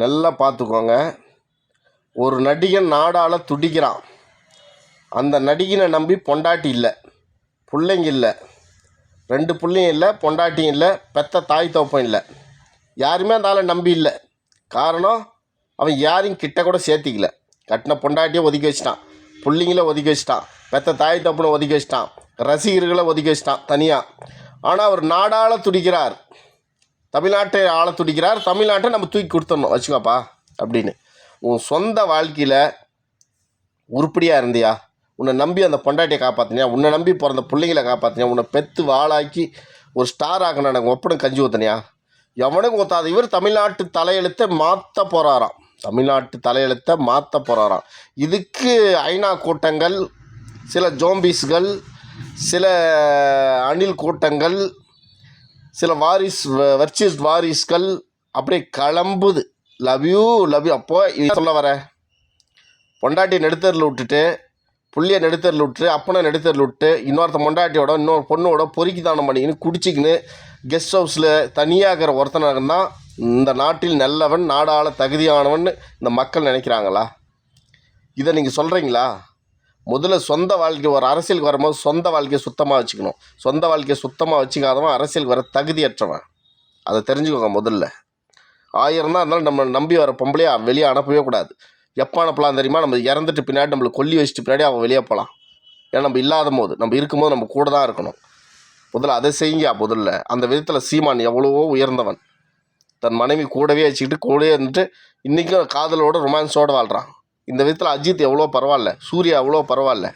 நல்லா பார்த்துக்கோங்க. ஒரு நடிகன் நாடாள துடிக்கிறான். அந்த நடிகனை நம்பி பொண்டாட்டி இல்லை, பிள்ளைங்க இல்லை, 2 பிள்ளையும் இல்லை, பொண்டாட்டியும் இல்லை, பெத்த தாய் தோப்பம் இல்லை, யாருமே அந்த ஆளை நம்பி இல்லை. காரணம், அவன் யாரையும் கிட்ட கூட சேர்த்திக்கல. கட்டின பொண்டாட்டியை ஒதுக்கி வச்சிட்டான், பிள்ளைங்கள ஒதுக்கி வச்சிட்டான், பெத்த தாய் தோப்பனை ஒதுக்கி வச்சிட்டான், ரசிகர்களை ஒதுக்கி வச்சிட்டான் தனியாக. ஆனால் அவர் நாடாள துடிக்கிறார், தமிழ்நாட்டை ஆள துடிக்கிறார். தமிழ்நாட்டை நம்ம தூக்கி கொடுத்துடணும் வச்சுக்கோப்பா அப்படின்னு. உன் சொந்த வாழ்க்கையில் உருப்படியாக இருந்தியா? உன்னை நம்பி அந்த பொண்டாட்டியை காப்பாற்றினியா? உன்னை நம்பி பிறந்த பிள்ளைங்களை காப்பாற்றினியா? உன்னை பெற்று வாழாக்கி ஒரு ஸ்டார் ஆக்கின எனக்கு ஒப்படம் கஞ்சி ஊற்றினியா? எவனுக்கும் ஊற்றாத இவர் தமிழ்நாட்டு தலையெழுத்தை மாற்ற போகிறாராம். தமிழ்நாட்டு தலையெழுத்தை மாற்ற போகிறாராம். இதுக்கு ஐநா கூட்டங்கள், சில ஜோம்பிஸ்கள், சில அணில் கூட்டங்கள், சில வர்ச்சிஸ் வாரிஸ்கள் அப்படியே கிளம்புது. Love you love you. அப்போ சொல்ல வர, பொண்டாட்டியை நடுத்தரில் விட்டுட்டு, புள்ளியை நடுத்தரில் விட்டு, அப்பனை நடுத்தரில் விட்டு, இன்னொருத்த பொண்டாட்டியோட இன்னொரு பொண்ணோட பொறுக்கி தானம் பண்ணிக்கின்னு குடிச்சிக்கின்னு கெஸ்ட் ஹவுஸில் தனியாக இருக்கிற ஒருத்தனாக தான் இந்த நாட்டில் நல்லவன், நாடாள தகுதியானவன் இந்த மக்கள் நினைக்கிறாங்களா? இதை நீங்கள் சொல்கிறீங்களா? முதல்ல சொந்த வாழ்க்கை, ஒரு அரசியலுக்கு வரும்போது சொந்த வாழ்க்கையை சுத்தமாக வச்சுக்கணும். சொந்த வாழ்க்கையை சுத்தமாக வச்சுக்காதவன் அரசியலுக்கு வர தகுதியற்றவன். அதை தெரிஞ்சுக்கோங்க. முதல்ல 1000 தான் இருந்தாலும் நம்ம நம்பி வர பொம்பளையை வெளியே அனுப்பவே கூடாது. எப்போ அனுப்பலாம் தெரியுமா? நம்ம இறந்துட்டு பின்னாடி நம்மளை கொல்லி வச்சுட்டு பின்னாடி அவன் வெளியே போகலாம். ஏன்னா நம்ம இல்லாத போது, நம்ம இருக்கும்போது நம்ம கூட தான் இருக்கணும். முதல்ல அதை செய்யுங்க. முதல்ல அந்த விதத்தில் சீமான் எவ்வளவோ உயர்ந்தவன். தன் மனைவி கூடவே வச்சுக்கிட்டு கூடவே இருந்துட்டு இன்றைக்கும் காதலோட ரொமான்ஸோடு வாழ்கிறான். இந்த விதத்தில் அஜித் எவ்வளோ பரவாயில்ல, சூர்யா எவ்வளோ பரவாயில்ல.